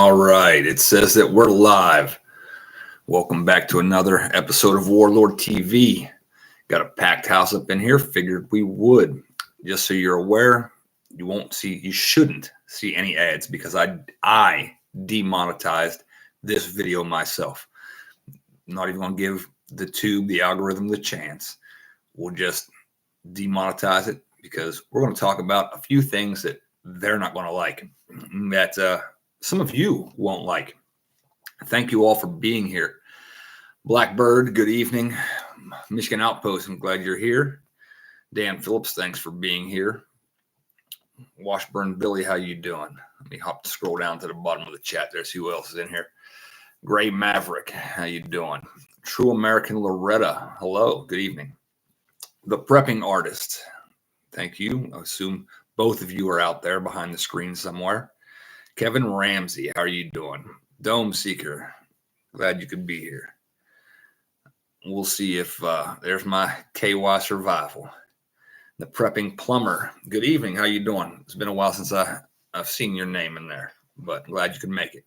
All right. It says that we're live. Welcome back to another episode of Warlord TV. Got a packed house up in here. Figured we would. Just so you're aware, you shouldn't see any ads because I demonetized this video myself. Not even going to give the algorithm, the chance. We'll just demonetize it because we're going to talk about a few things that they're not going to like. That some of you won't like. Thank you all for being here. Blackbird, good evening. Michigan Outpost, I'm glad you're here. Dan Phillips, thanks for being here. Washburn Billy, how you doing? Let me scroll down to the bottom of the chat there, see who else is in here. Gray Maverick, how you doing? True American Loretta, hello, good evening. The Prepping Artist, thank you. I assume both of you are out there behind the screen somewhere. Kevin Ramsey, how are you doing? Dome Seeker, glad you could be here. We'll see if there's my KY Survival. The Prepping Plumber, good evening. How you doing? It's been a while since I've seen your name in there, but glad you could make it.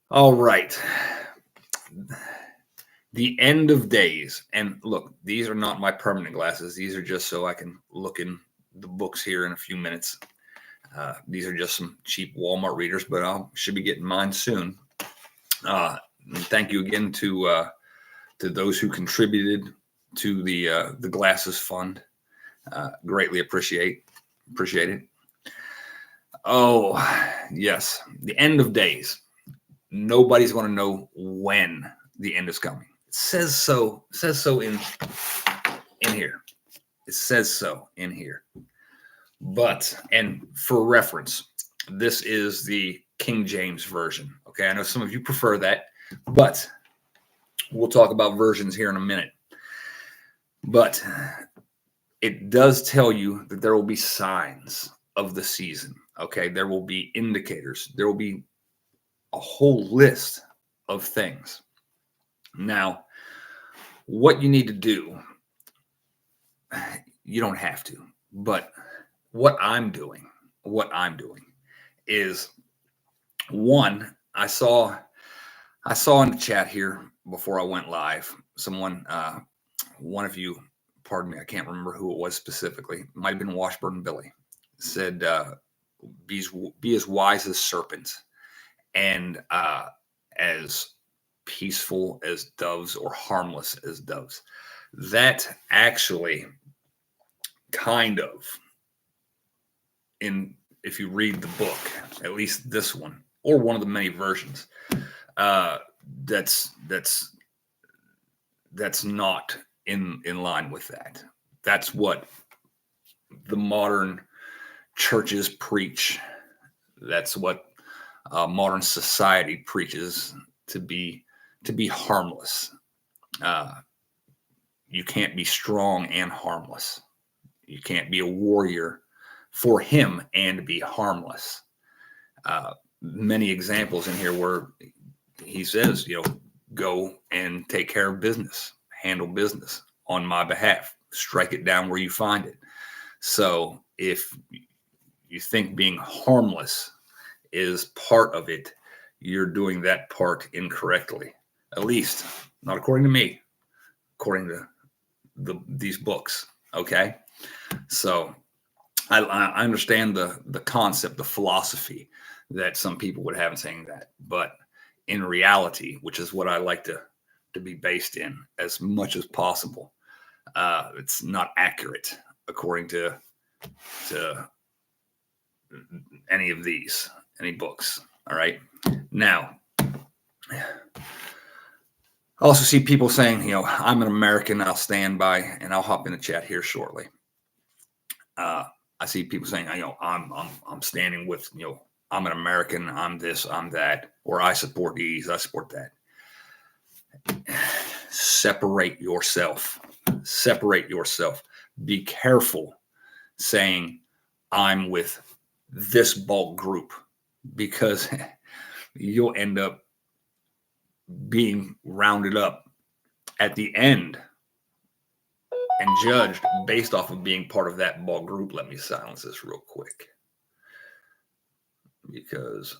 All right. The end of days. And look, these are not my permanent glasses. These are just so I can look in the books here in a few minutes. These are just some cheap Walmart readers, but I should be getting mine soon. Thank you again to those who contributed to the Glasses Fund. Greatly appreciate it. Oh, yes. The end of days. Nobody's going to know when the end is coming. It says so. It says so in here. It says so in here. But, and for reference, this is the King James Version. Okay, I know some of you prefer that, but we'll talk about versions here in a minute. But it does tell you that there will be signs of the season. Okay, there will be indicators. There will be a whole list of things. Now, what you need to do, you don't have to, but what I'm doing is, one, I saw in the chat here before I went live, someone, one of you, pardon me, I can't remember who it was specifically, it might have been Washburn Billy, said, be as wise as serpents and as peaceful as doves or harmless as doves. That actually kind of, if you read the book, at least this one or one of the many versions, that's not in line with that. That's what the modern churches preach. That's what modern society preaches, to be harmless. You can't be strong and harmless. You can't be a warrior for him and be harmless. Many examples in here where he says, go and take care of business, handle business on my behalf, strike it down where you find it. So if you think being harmless is part of it, you're doing that part incorrectly. At least, not according to me, according to these books. Okay, so I understand the concept, the philosophy that some people would have in saying that, but in reality, which is what I like to be based in as much as possible, it's not accurate according to any books. All right. Now, I also see people saying, I'm an American, I'll stand by, and I'll hop in the chat here shortly. I see people saying, I'm standing with, I'm an American, I'm this, I'm that, or I support these, I support that. Separate yourself. Be careful saying I'm with this bulk group, because you'll end up being rounded up at the end and judged based off of being part of that bulk group. Let me silence this real quick, because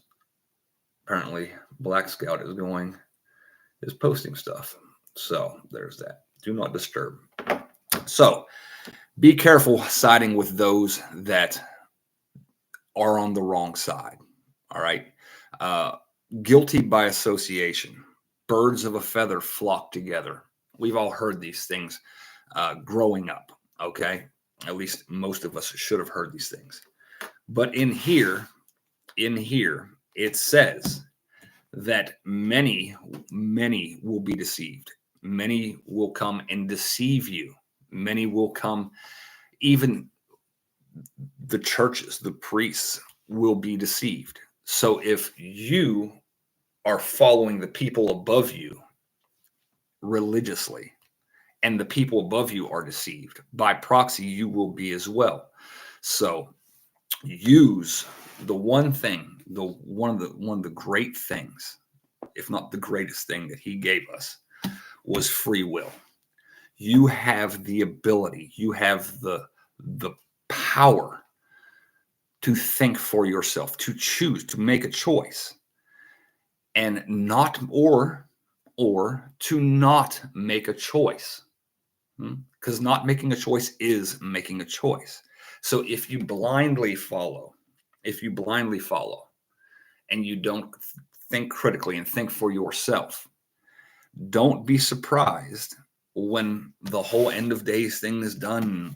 apparently Black Scout is posting stuff. So there's that. Do not disturb. So be careful siding with those that are on the wrong side. All right. Uh, Guilty by association. Birds of a feather flock together. We've all heard these things growing up. Okay. At least most of us should have heard these things. But in here, it says that many will be deceived. Many will come and deceive you. Many will come, even the churches, the priests will be deceived. So if you are following the people above you religiously, and the people above you are deceived, by proxy, you will be as well. So use the one thing, one of the great things, if not the greatest thing that he gave us, was free will. You have the ability, you have the power to think for yourself, to choose, to make a choice, and not or to not make a choice. Because not making a choice is making a choice. So if you blindly follow, and you don't think critically and think for yourself, don't be surprised when the whole end of days thing is done.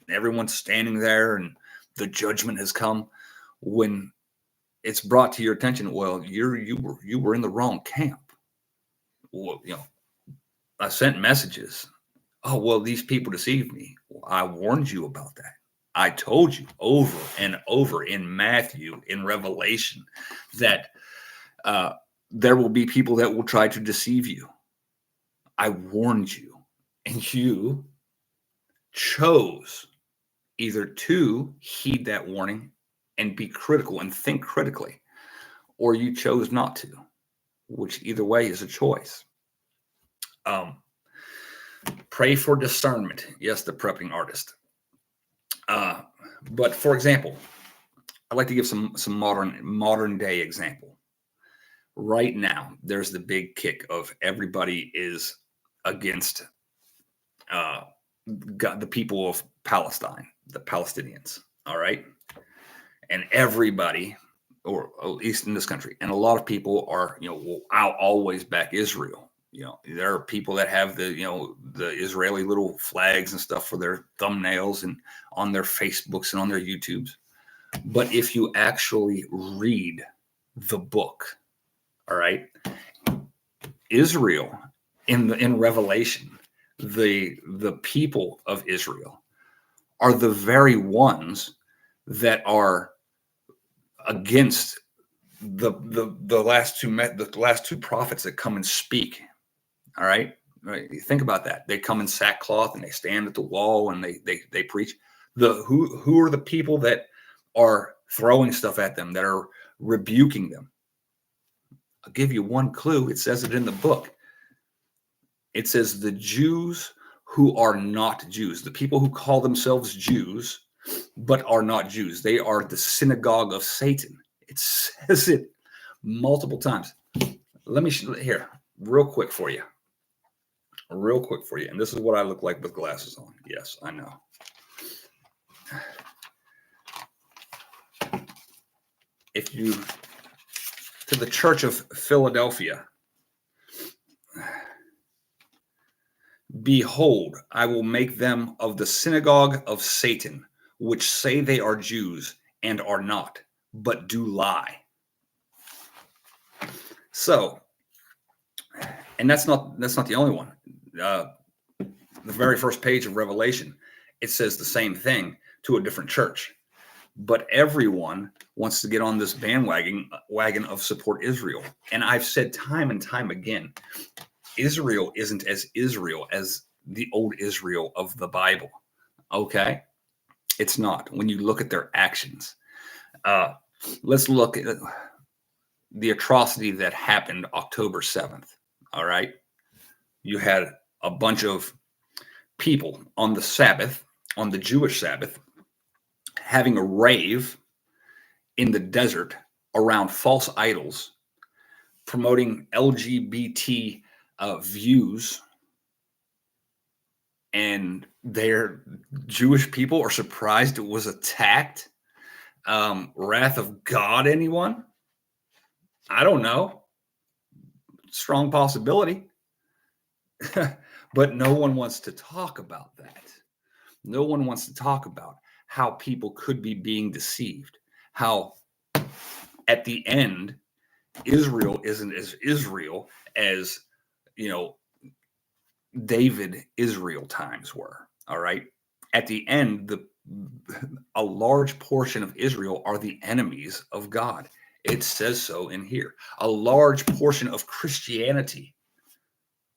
Everyone's standing there and the judgment has come. When it's brought to your attention, well, you were in the wrong camp. Well, I sent messages. Oh, well, these people deceived me. Well, I warned you about that. I told you over and over in Matthew, in Revelation, that there will be people that will try to deceive you. I warned you, and you chose either to heed that warning and be critical and think critically, or you chose not to, which either way is a choice. Pray for discernment. Yes, the prepping artist. But for example, I'd like to give some modern day example. Right now, there's the big kick of everybody is against the people of Palestine, the Palestinians. All right, and everybody, or at least in this country, and a lot of people are, I'll always back Israel. There are people that have the Israeli little flags and stuff for their thumbnails and on their Facebooks and on their YouTubes. But if you actually read the book, all right, Israel in Revelation, the people of Israel are the very ones that are against the last two prophets that come and speak. All right. Think about that. They come in sackcloth and they stand at the wall and they preach. Who are the people that are throwing stuff at them, that are rebuking them? I'll give you one clue. It says it in the book. It says the Jews who are not Jews, the people who call themselves Jews but are not Jews. They are the synagogue of Satan. It says it multiple times. Let me here real quick for you. And this is what I look like with glasses on. Yes, I know. If you, to the Church of Philadelphia, behold, I will make them of the synagogue of Satan, which say they are Jews and are not, but do lie. So, and that's not the only one. The very first page of Revelation, it says the same thing to a different church. But everyone wants to get on this bandwagon of support Israel. And I've said time and time again, Israel isn't as Israel as the old Israel of the Bible. Okay? It's not. When you look at their actions. Let's look at the atrocity that happened October 7th. All right? You had a bunch of people on the Sabbath, on the Jewish Sabbath, having a rave in the desert around false idols promoting LGBT views, and their Jewish people are surprised it was attacked. Wrath of God, anyone? I don't know. Strong possibility. But no one wants to talk about that. No one wants to talk about how people could be being deceived. How at the end, Israel isn't as Israel as, David Israel times were. All right. At the end, a large portion of Israel are the enemies of God. It says so in here. A large portion of Christianity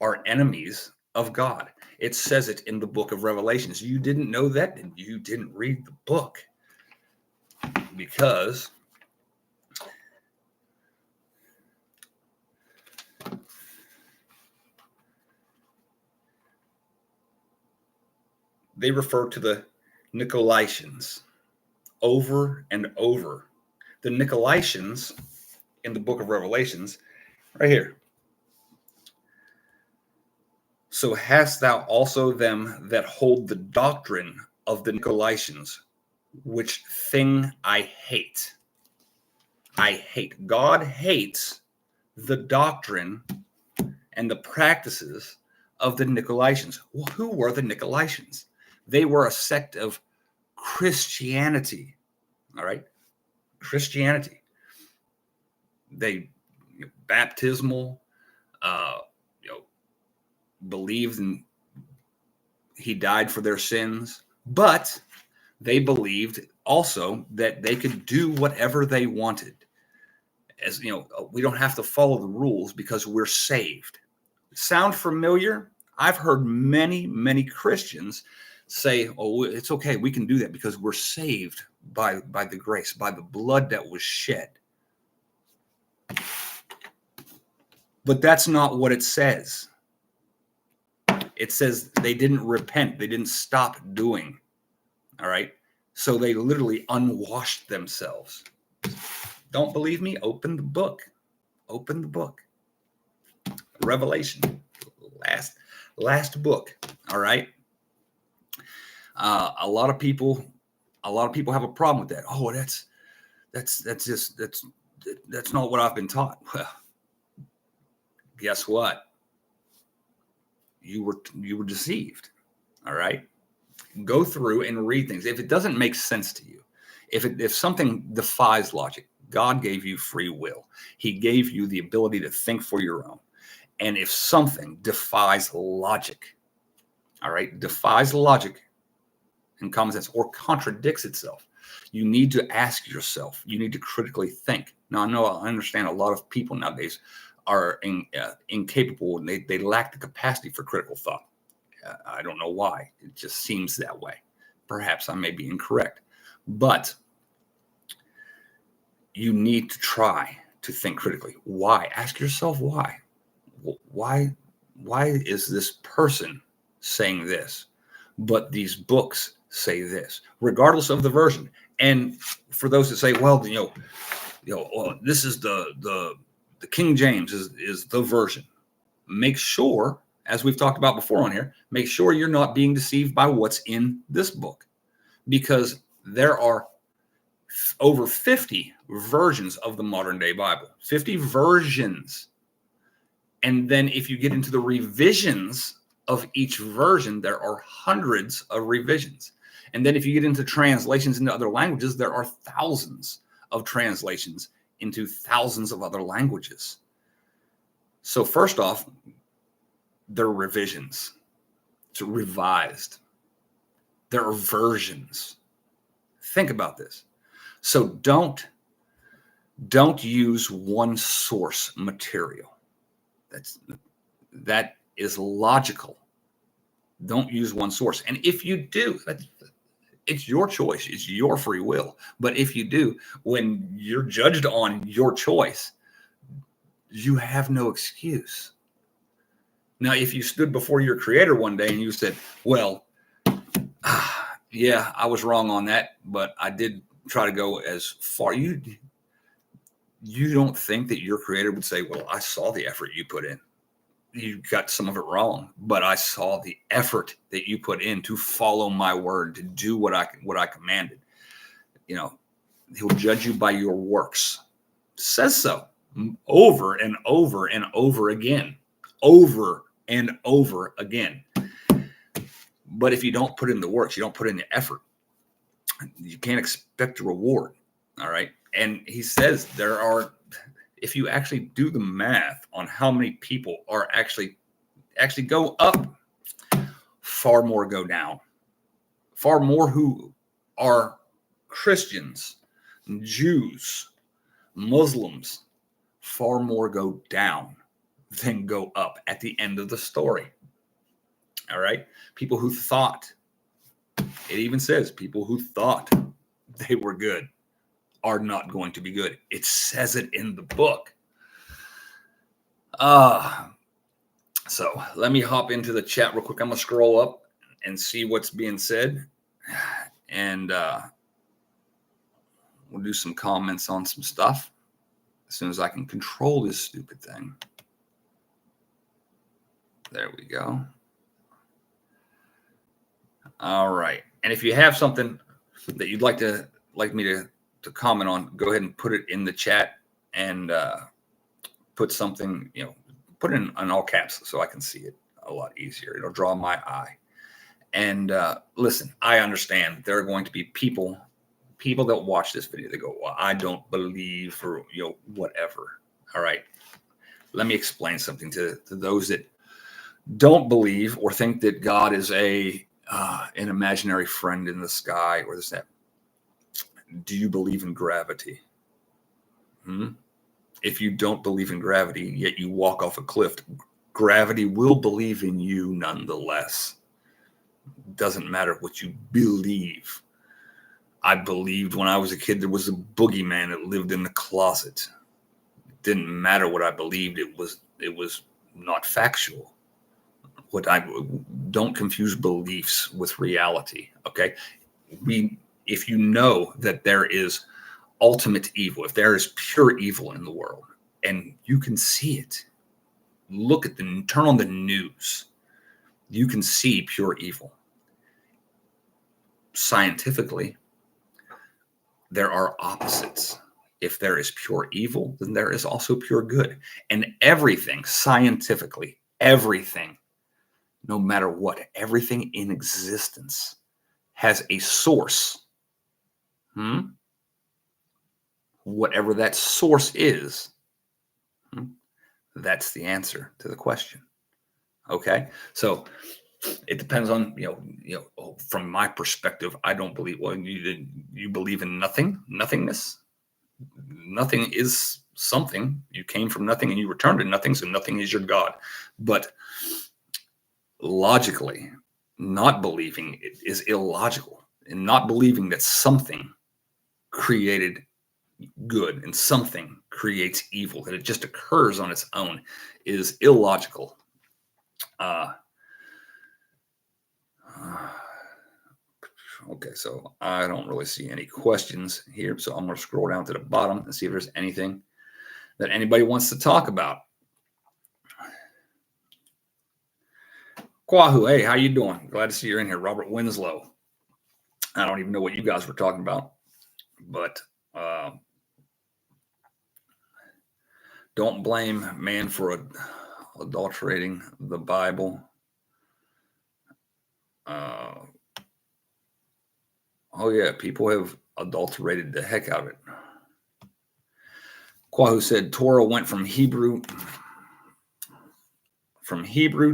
are enemies of God. It says it in the book of Revelations. You didn't know that, and you didn't read the book, because they refer to the Nicolaitans over and over. The Nicolaitans in the book of Revelations, right here. So hast thou also them that hold the doctrine of the Nicolaitans, which thing I hate. I hate. God hates the doctrine and the practices of the Nicolaitans. Well, who were the Nicolaitans? They were a sect of Christianity. All right. Christianity. They baptismal, believed in he died for their sins, but they believed also that they could do whatever they wanted. As we don't have to follow the rules because we're saved. Sound familiar? I've heard many Christians say, "Oh, it's okay. We can do that because we're saved by the grace, by the blood that was shed." But that's not what it says. It says they didn't repent. They didn't stop doing. All right. So they literally unwashed themselves. Don't believe me? Open the book. Open the book. Revelation. Last book. All right. A lot of people have a problem with that. Oh, that's not what I've been taught. Well, guess what? You were deceived. All right. Go through and read things. If it doesn't make sense to you, if something defies logic, God gave you free will. He gave you the ability to think for your own. And if something defies logic, all right, defies logic and common sense, or contradicts itself, you need to ask yourself. You need to critically think. Now, I understand a lot of people nowadays are incapable, and they lack the capacity for critical thought. I don't know why. It just seems that way. Perhaps I may be incorrect, but you need to try to think critically. Why? Ask yourself why. Why is this person saying this, but these books say this, regardless of the version? And for those that say, well, this is the King James is the version. Make sure, as we've talked about before on here, make sure you're not being deceived by what's in this book, because there are over 50 versions of the modern day Bible, 50 versions. And then if you get into the revisions of each version, there are hundreds of revisions. And then if you get into translations into other languages, there are thousands of translations into thousands of other languages. So first off, they're revisions. It's revised. There are versions. Think about this. So don't use one source material. That is logical. Don't use one source. And if you do, it's your choice. It's your free will. But if you do, when you're judged on your choice, you have no excuse. Now, if you stood before your creator one day and you said, well, yeah, I was wrong on that, but I did try to go as far. You don't think that your creator would say, well, I saw the effort you put in. You got some of it wrong, but I saw the effort that you put in to follow my word, to do what I commanded. He'll judge you by your works. Says so over and over and over again. Over and over again. But if you don't put in the works, you don't put in the effort, you can't expect a reward. All right. And he says if you actually do the math on how many people are actually go up, far more go down. Far more who are Christians, Jews, Muslims, far more go down than go up at the end of the story. All right. People who thought, it even says people who thought they were good are not going to be good. It says it in the book. So let me hop into the chat real quick. I'm going to scroll up and see what's being said. And we'll do some comments on some stuff as soon as I can control this stupid thing. There we go. All right. And if you have something that you'd like me to comment on, go ahead and put it in the chat and put something, put it in all caps so I can see it a lot easier. It'll draw my eye. And listen, I understand there are going to be people that watch this video that go, well, I don't believe, or whatever. All right. Let me explain something to those that don't believe or think that God is an imaginary friend in the sky or this, that. Do you believe in gravity? If you don't believe in gravity, yet you walk off a cliff, gravity will believe in you nonetheless. Doesn't matter what you believe. I believed when I was a kid there was a boogeyman that lived in the closet. It didn't matter what I believed. It was not factual. Don't confuse beliefs with reality. Okay. If you know that there is ultimate evil, if there is pure evil in the world and you can see it, turn on the news, you can see pure evil. Scientifically, there are opposites. If there is pure evil, then there is also pure good. And everything, scientifically, everything, no matter what, everything in existence has a source. Whatever that source is, that's the answer to the question. Okay, so it depends on from my perspective. I don't believe. Well, you believe in nothingness. Nothing is something. You came from nothing and you returned to nothing, so nothing is your God. But logically, not believing it is illogical, and not believing that something created good and something creates evil, that it just occurs on its own, is illogical. Okay, so I don't really see any questions here, so I'm going to scroll down to the bottom and see if there's anything that anybody wants to talk about. Quahu, hey, how you doing? Glad to see you're in here. Robert Winslow. I don't even know what you guys were talking about, but don't blame man for adulterating the Bible. Oh yeah, people have adulterated the heck out of it. Quahu said Torah went from Hebrew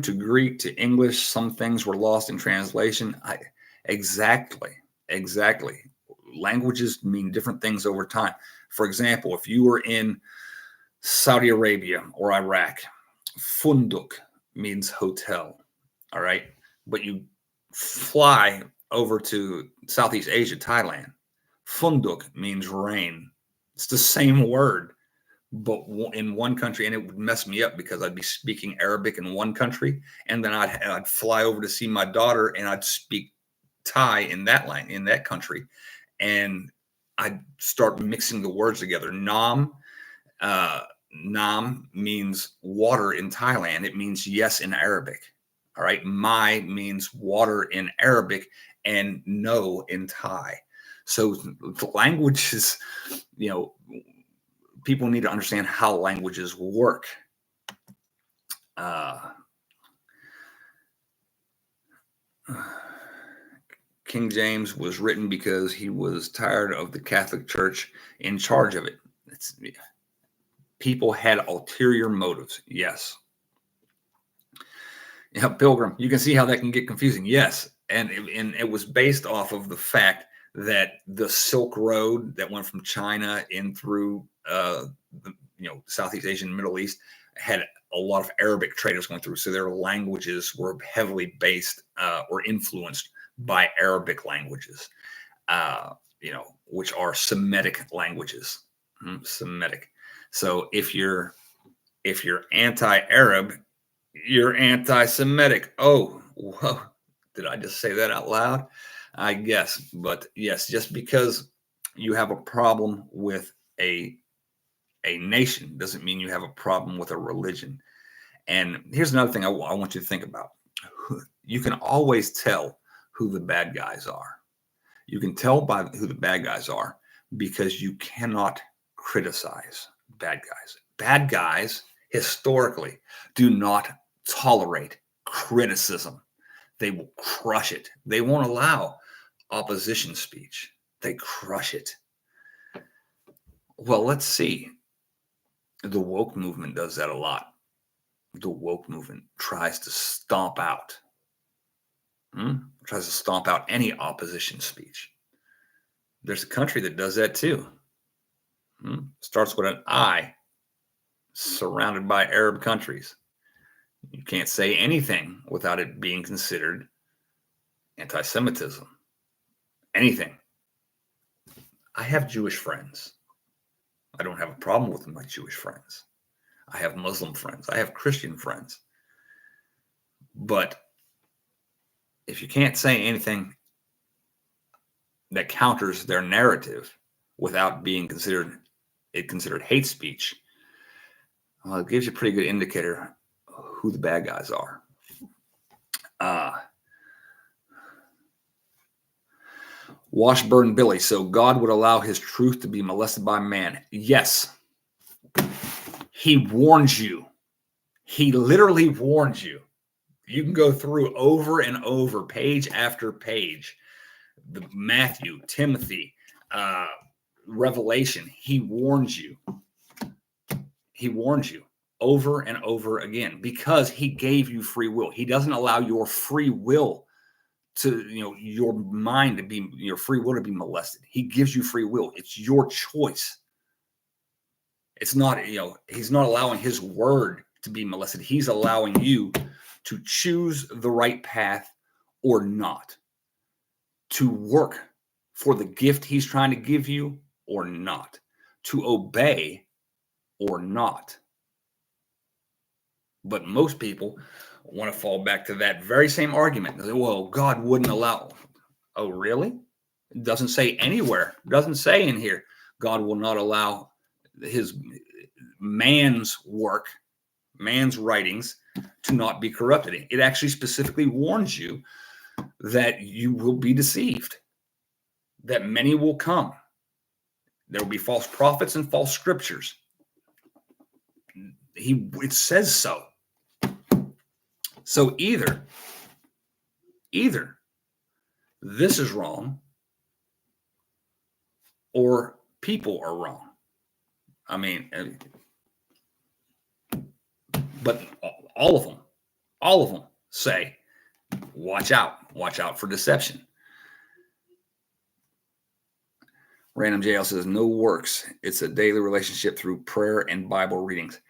to Greek to English. Some things were lost in translation. Exactly. Languages mean different things over time. For example, if you were in Saudi Arabia or Iraq, funduk means hotel. All right. But you fly over to Southeast Asia, Thailand, funduk means rain. It's the same word, but in one country, and it would mess me up because I'd be speaking Arabic in one country, and then I'd fly over to see my daughter, and I'd speak Thai in that country, and I'd start mixing the words together. Nam Nam means water in Thailand. It means yes in Arabic. All right. Mai means water in Arabic and no in Thai. So the languages, people need to understand how languages work. King James was written because he was tired of the Catholic Church in charge of it. People had ulterior motives. Yes. Yeah, Pilgrim, you can see how that can get confusing. Yes. And it was based off of the fact that the Silk Road that went from China in through Southeast Asia and Middle East had a lot of Arabic traders going through. So their languages were heavily based or influenced by Arabic languages, which are Semitic languages. Semitic. So if you're anti-Arab, you're anti-Semitic. Oh, whoa. Did I just say that out loud? I guess. But yes, just because you have a problem with a nation doesn't mean you have a problem with a religion. And here's another thing I want you to think about. You can always tell who the bad guys are. You can tell by who the bad guys are because you cannot criticize bad guys. Bad guys historically do not tolerate criticism. They will crush it. They won't allow opposition speech. They crush it. Well, let's see. The woke movement does that a lot. The woke movement tries to stomp out any opposition speech. There's a country that does that too. Starts with an I, surrounded by Arab countries. You can't say anything without it being considered anti-Semitism. Anything. I have Jewish friends. I don't have a problem with my Jewish friends. I have Muslim friends. I have Christian friends. But if you can't say anything that counters their narrative without being considered hate speech, well, it gives you a pretty good indicator who the bad guys are. Washburn Billy. So God would allow his truth to be molested by man. Yes. He warns you. He literally warns you. You can go through over and over, page after page, the Matthew, Timothy, Revelation. He warns you. He warns you over and over again because he gave you free will. He doesn't allow your free will to, your mind to be, your free will to be molested. He gives you free will. It's your choice. It's not, he's not allowing his word to be molested. He's allowing you to choose the right path or not, to work for the gift he's trying to give you or not, to obey or not. But most people want to fall back to that very same argument. They say, well, God wouldn't allow. Oh, really? It doesn't say anywhere. It doesn't say in here, God will not allow his man's work, man's writings to not be corrupted. It actually specifically warns you that you will be deceived, that many will come. There will be false prophets and false scriptures. It says so. So either this is wrong or people are wrong. I mean, but all of them say, watch out for deception. Random JL says, no works. It's a daily relationship through prayer and Bible readings.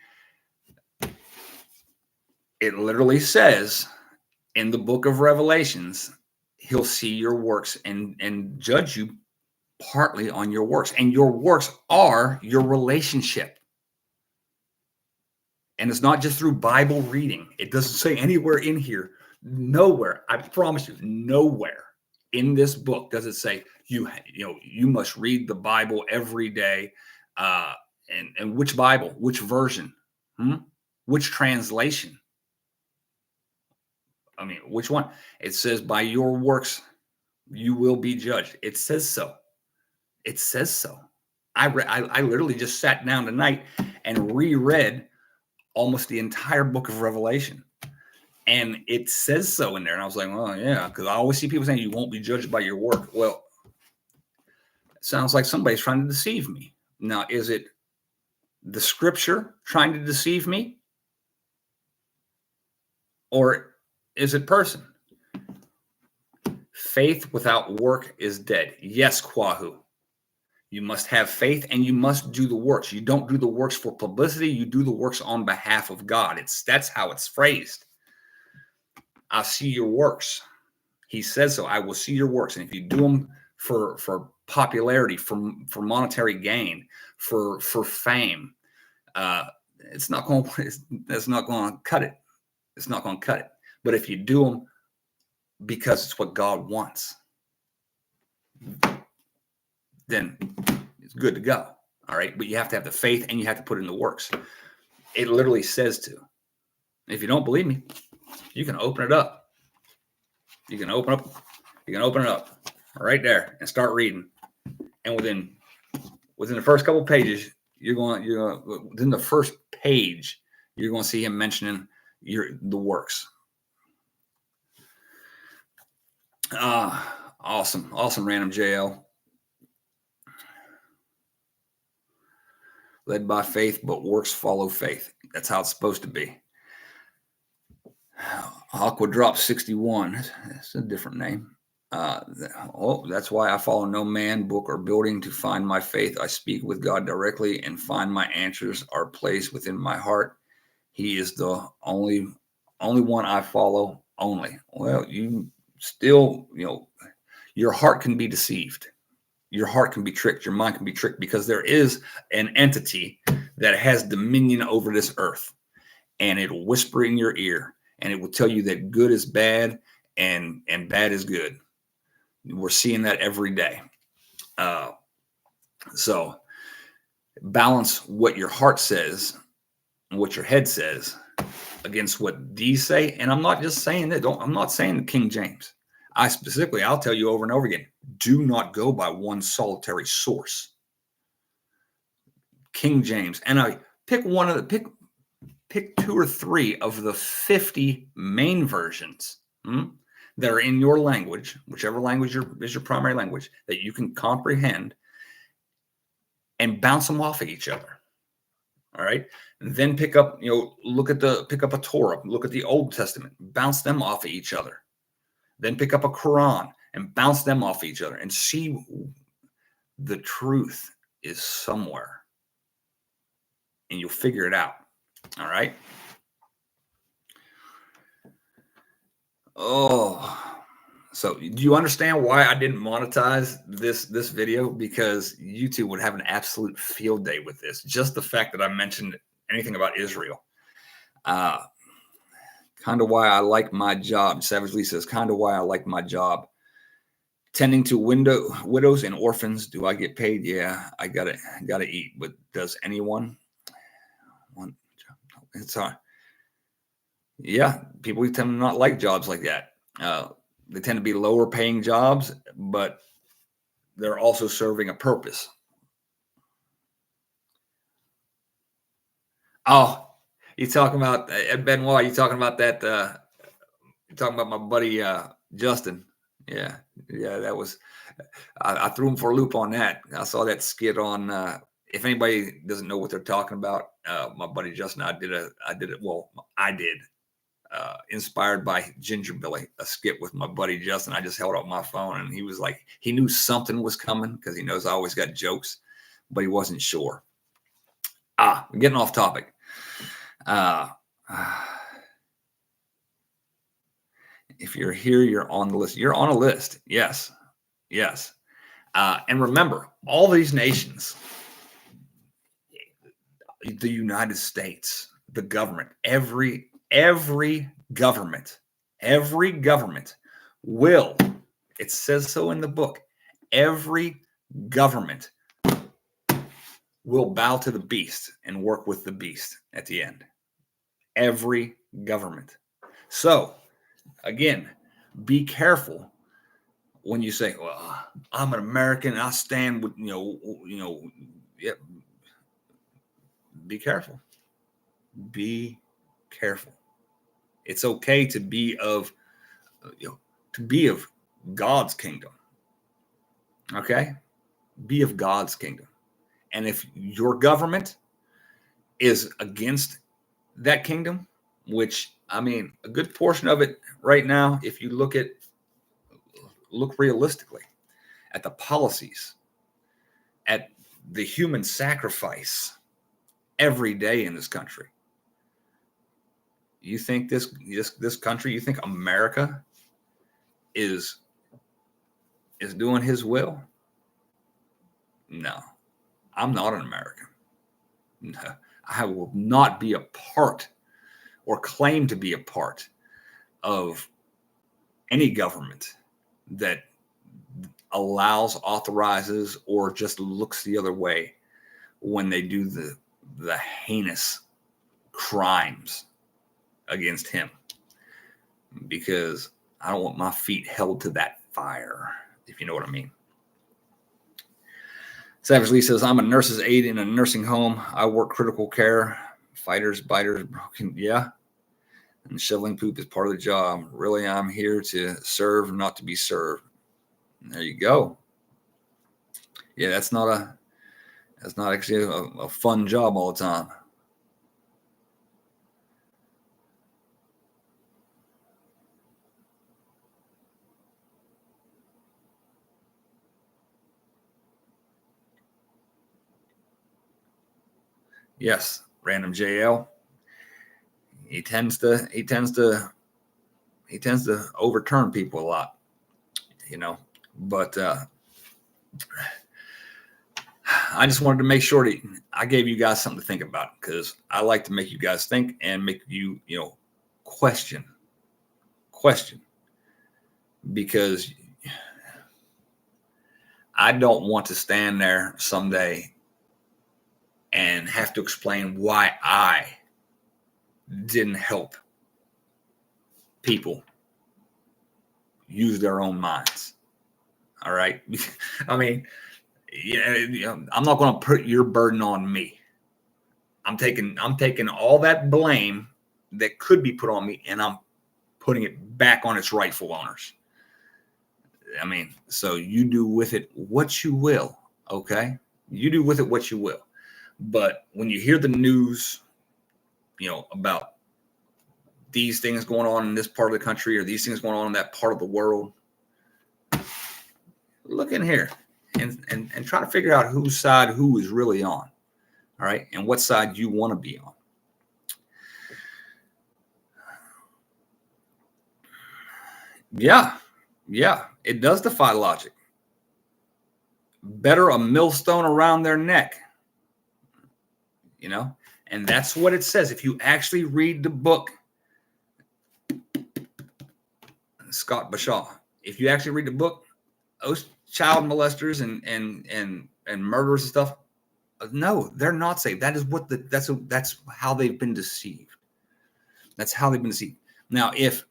It literally says in the book of Revelations, he'll see your works and judge you partly on your works. And your works are your relationship. And it's not just through Bible reading. It doesn't say anywhere in here, nowhere, I promise you, nowhere in this book does it say you must read the Bible every day And which Bible, which version, which translation? I mean, which one? It says, by your works, you will be judged. It says so. It says so. I literally just sat down tonight and reread almost the entire book of Revelation. And it says so in there. And I was like, well, yeah, because I always see people saying you won't be judged by your work. Well, it sounds like somebody's trying to deceive me. Now, is it the scripture trying to deceive me? Or is it person? Faith without work is dead. Yes, Kwahu. You must have faith and you must do the works. You don't do the works for publicity. You do the works on behalf of God. That's how it's phrased. I'll see your works. He says so. I will see your works. And if you do them for popularity, for monetary gain, for fame, it's not going to cut it. It's not going to cut it. But if you do them because it's what God wants, then it's good to go. All right. But you have to have the faith and you have to put in the works. It literally says to. If you don't believe me, you can open it up. You can open it up right there and start reading. And within the first couple of pages, within the first page, you're going to see him mentioning the works. Awesome, Random JL. Led by faith, but works follow faith. That's how it's supposed to be. Aqua Drop 61. That's a different name. That's why I follow no man, book, or building to find my faith. I speak with God directly and find my answers are placed within my heart. He is the only one I follow only. Well, you still, your heart can be deceived. Your heart can be tricked. Your mind can be tricked because there is an entity that has dominion over this earth, and it'll whisper in your ear, and it will tell you that good is bad and bad is good. We're seeing that every day. So balance what your heart says and what your head says against what these say. And I'm not just saying that. I'm not saying the King James. I'll tell you over and over again, do not go by one solitary source. King James. And I pick pick 2 or 3 of the 50 main versions that are in your language, whichever language is your primary language, that you can comprehend, and bounce them off of each other. All right. And then pick up a Torah, look at the Old Testament, bounce them off of each other. Then pick up a Quran and bounce them off each other and see the truth is somewhere, and you'll figure it out. All right. Oh, so do you understand why I didn't monetize this video? Because YouTube would have an absolute field day with this. Just the fact that I mentioned anything about Israel. Kind of why I like my job. Savage Lee says, kind of why I like my job. Tending to widows and orphans. Do I get paid? Yeah, I gotta eat. But does anyone want? It's hard. Yeah, people tend to not like jobs like that. They tend to be lower paying jobs, but they're also serving a purpose. Oh, you talking about Ed Benoit? You talking about that? You talking about my buddy Justin? Yeah, that was. I threw him for a loop on that. I saw that skit on. If anybody doesn't know what they're talking about, my buddy Justin, I did. Inspired by Ginger Billy, a skit with my buddy Justin. I just held up my phone, and he was like, he knew something was coming because he knows I always got jokes, but he wasn't sure. I'm getting off topic. If you're here, you're on the list. You're on a list. Yes. And remember, all these nations, the United States, the government, every government will, it says so in the book, every government will bow to the beast and work with the beast at the end. Every government. So, again, be careful when you say, "Well, I'm an American. I stand with yeah." Be careful. Be careful. It's okay to be of God's kingdom. Okay, be of God's kingdom. And if your government is against that kingdom, which I mean, a good portion of it right now, if you look realistically at the policies, at the human sacrifice every day in this country. You think this country, you think America is doing his will? No, I'm not an American. No, I will not be a part or claim to be a part of any government that allows, authorizes, or just looks the other way when they do the heinous crimes against him, because I don't want my feet held to that fire, if you know what I mean. Savage Lee says, I'm a nurse's aide in a nursing home. I work critical care, fighters, biters, broken. Yeah. And shoveling poop is part of the job. Really, I'm here to serve, not to be served. And there you go. Yeah, that's not actually a fun job all the time. Yes, random JL. He tends to overturn people a lot, But I just wanted to make sure that I gave you guys something to think about, because I like to make you guys think and make you question, because I don't want to stand there someday and have to explain why I didn't help people use their own minds. All right. I mean, I'm not going to put your burden on me. I'm taking all that blame that could be put on me, and I'm putting it back on its rightful owners. I mean, so you do with it what you will. Okay. You do with it what you will. But when you hear the news, about these things going on in this part of the country, or these things going on in that part of the world, look in here and try to figure out whose side who is really on. All right. And what side you want to be on. Yeah. Yeah. It does defy logic. Better a millstone around their neck. And that's what it says. If you actually read the book, Scott Bashaw, if you actually read the book, those child molesters and murderers and stuff, no, they're not safe. That is what that's how they've been deceived. That's how they've been deceived. Now, it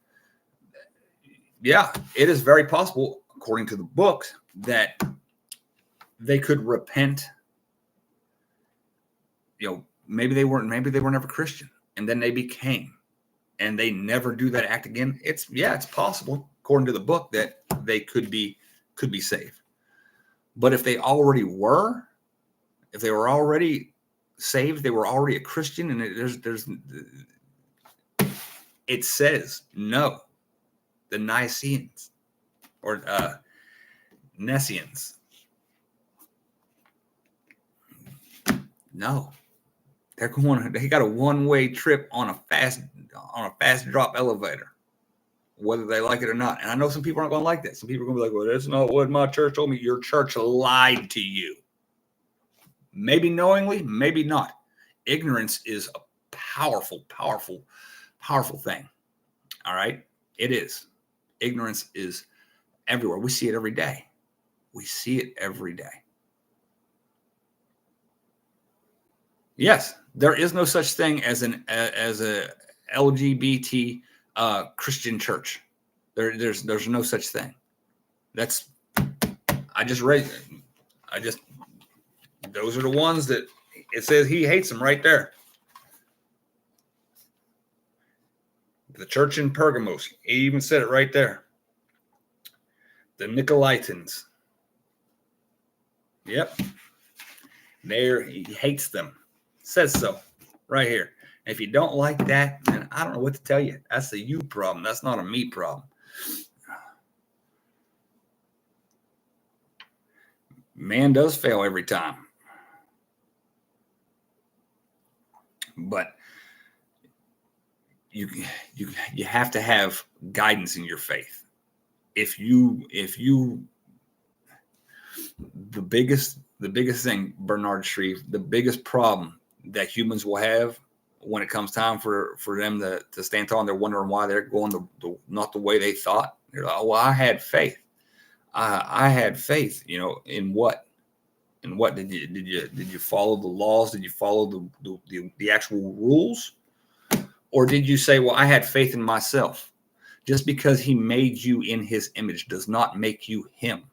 is very possible, according to the books, that they could repent. Maybe they were never Christian, and then they became, and they never do that act again. It's possible, according to the book, that they could be saved. But if they already were, if they were already saved, they were already a Christian, and it says no. The Nicaeans or Nesseans, no. They got a one-way trip on a fast drop elevator, whether they like it or not. And I know some people aren't going to like that. Some people are going to be like, well, that's not what my church told me. Your church lied to you. Maybe knowingly, maybe not. Ignorance is a powerful, powerful, powerful thing. All right? It is. Ignorance is everywhere. We see it every day. We see it every day. Yes, there is no such thing as a LGBT Christian church. There's no such thing. That's I just read. I just those are the ones that it says he hates them right there. The church in Pergamos, he even said it right there. The Nicolaitans. Yep. He hates them. Says so right here. And if you don't like that, then I don't know what to tell you. That's a you problem. That's not a me problem. Man does fail every time. But you have to have guidance in your faith. If you the biggest thing, Bernard Shreve, the biggest problem that humans will have when it comes time for them to stand tall, and they're wondering why they're going not the way they thought. They're like, oh, well, I had faith. I had faith, in what? And what did you follow the laws? Did you follow the actual rules? Or did you say, well, I had faith in myself? Just because he made you in his image does not make you him.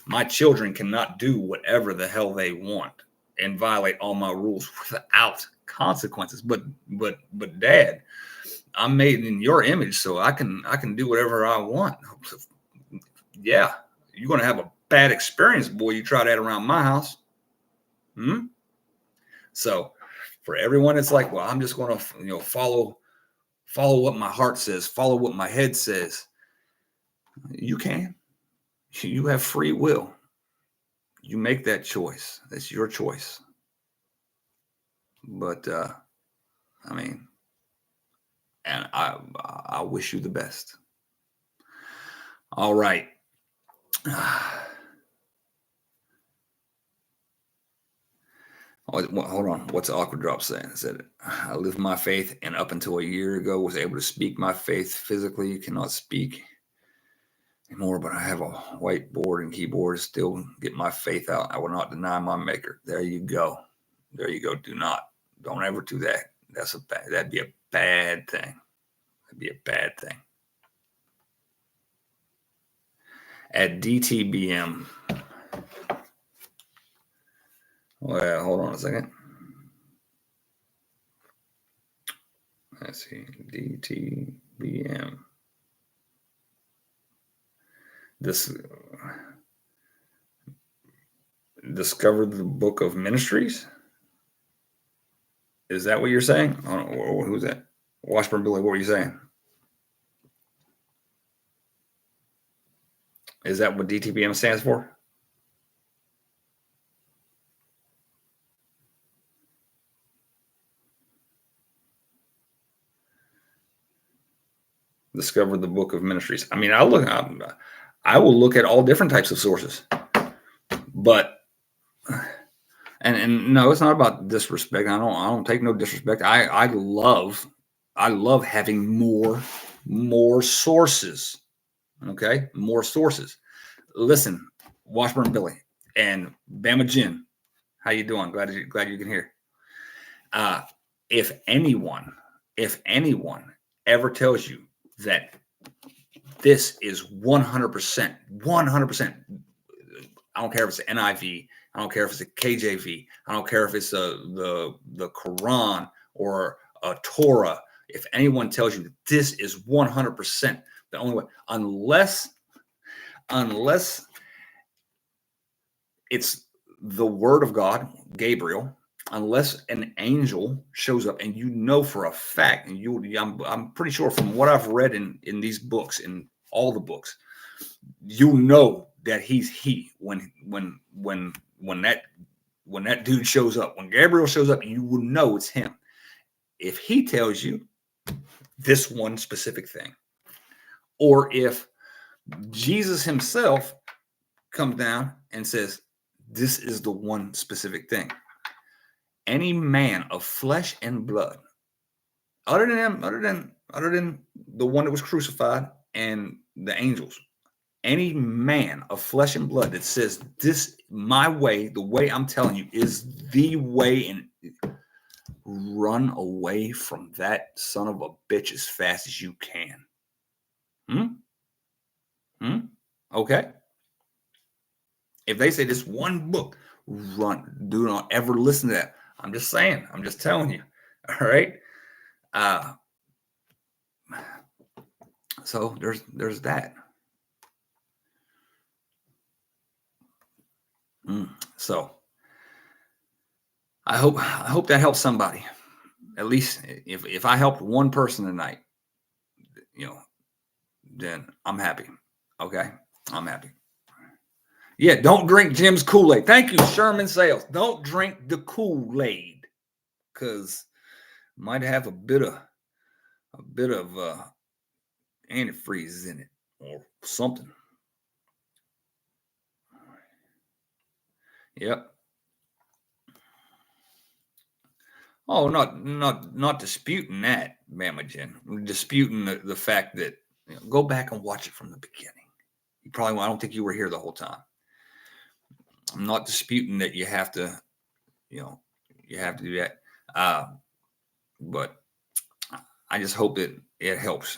My children cannot do whatever the hell they want and violate all my rules without consequences. But Dad, I'm made in your image, so I can do whatever I want. Yeah, you're gonna have a bad experience, boy. You try that around my house. So for everyone, it's like, well, I'm just gonna follow what my heart says, follow what my head says. You can. You have free will. You make that choice. That's your choice. But I mean, and I wish you the best. All right. Hold on. What's Awkward Drop saying? It said, I lived my faith, and up until a year ago was able to speak my faith physically. You cannot speak anymore, but I have a whiteboard and keyboard. Still get my faith out. I will not deny my maker. There you go. There you go. Don't ever do that. That'd be a bad thing. That'd be a bad thing. At DTBM. Well, hold on a second. Let's see. DTBM. This discovered the book of ministries. Is that what you're saying? I don't know. Who's that? Washburn Billy, what were you saying? Is that what DTBM stands for? Discover the book of ministries. I mean, I will look at all different types of sources, but and no, it's not about disrespect. I don't take no disrespect. I love having more sources. Okay, more sources. Listen, Washburn Billy and Bama Jin, how you doing? Glad you can hear. If anyone ever tells you that this is 100%, I don't care if it's an NIV, I don't care if it's a KJV, I don't care if it's the Quran or a Torah. If anyone tells you that this is 100% the only way, unless it's the word of God, Gabriel, unless an angel shows up, and for a fact, and I'm pretty sure from what I've read in these books, in all the books, that he's he when that dude shows up, when Gabriel shows up, you will know it's him. If he tells you this one specific thing, or if Jesus himself comes down and says, this is the one specific thing. Any man of flesh and blood, other than the one that was crucified and the angels, any man of flesh and blood that says this, my way, the way I'm telling you is the way, and run away from that son of a bitch as fast as you can. Okay. If they say this one book, run. Do not ever listen to that. I'm just saying. I'm just telling you. All right. So there's that. So I hope that helps somebody. At least if I helped one person tonight, then I'm happy. Okay, I'm happy. Yeah, don't drink Jim's Kool-Aid. Thank you, Sherman Sales. Don't drink the Kool-Aid, because might have a bit of antifreeze in it or something. Yep. Oh, not disputing that, Bama Jen. We're disputing the fact that go back and watch it from the beginning. I don't think you were here the whole time. I'm not disputing that you have to do that. But I just hope it helps.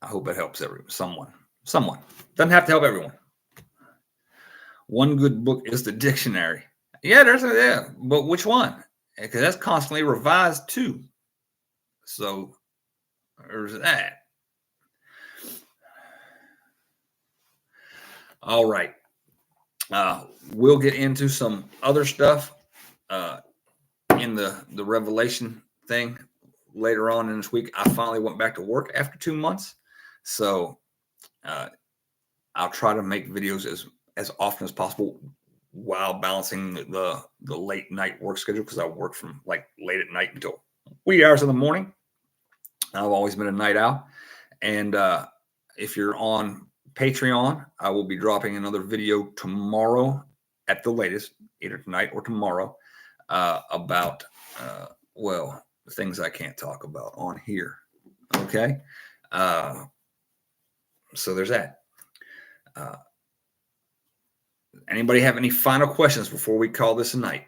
I hope it helps someone. Doesn't have to help everyone. One good book is the dictionary. Yeah, but which one? Because that's constantly revised too. So there's that. All right. We'll get into some other stuff in the Revelation thing later on in this week. I finally went back to work after 2 months. So I'll try to make videos as often as possible while balancing the late night work schedule, because I work from like late at night until wee hours in the morning. I've always been a night owl. And if you're on Patreon, I will be dropping another video tomorrow at the latest, either tonight or tomorrow, about things I can't talk about on here. Okay. So there's that. Anybody have any final questions before we call this a night?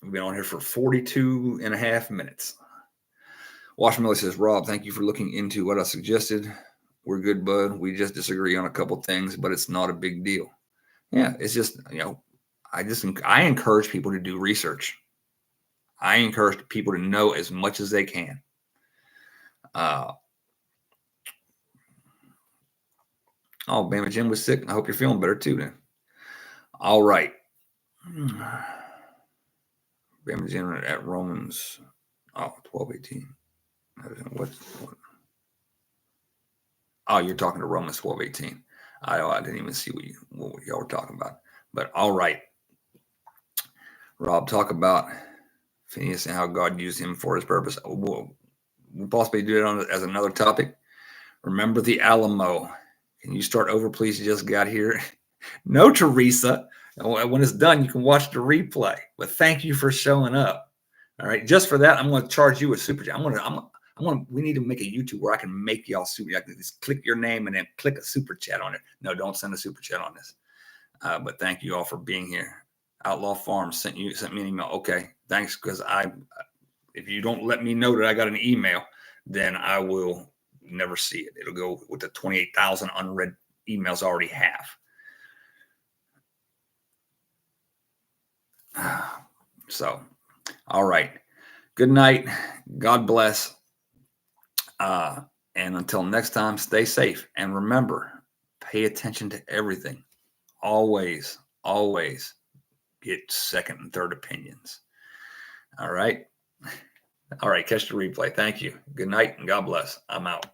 We've been on here for 42 and a half minutes. Washmiller says, Rob, thank you for looking into what I suggested. We're good, bud. We just disagree on a couple things, but it's not a big deal. Yeah, it's just, I encourage people to do research. I encourage people to know as much as they can. Oh, Bama Jim was sick. I hope you're feeling better too then. All right. Bama Jim at Romans 12:18. What? Oh, you're talking to Romans 12:18. I didn't even see what y'all were talking about. But all right. Rob, talk about Phineas and how God used him for his purpose. We'll possibly do it as another topic. Remember the Alamo. Can you start over, please? You just got here. No, Teresa. When it's done, you can watch the replay. But thank you for showing up. All right. Just for that, I'm going to charge you a super chat. We need to make a YouTube where I can make y'all super. I can just click your name and then click a super chat on it. No, don't send a super chat on this. But thank you all for being here. Outlaw Farms sent me an email. Okay, thanks. Because if you don't let me know that I got an email, then I will never see it. It'll go with the 28,000 unread emails I already have. So, all right. Good night. God bless. And until next time, stay safe. And remember, pay attention to everything. Always, always get second and third opinions. All right. All right. Catch the replay. Thank you. Good night and God bless. I'm out.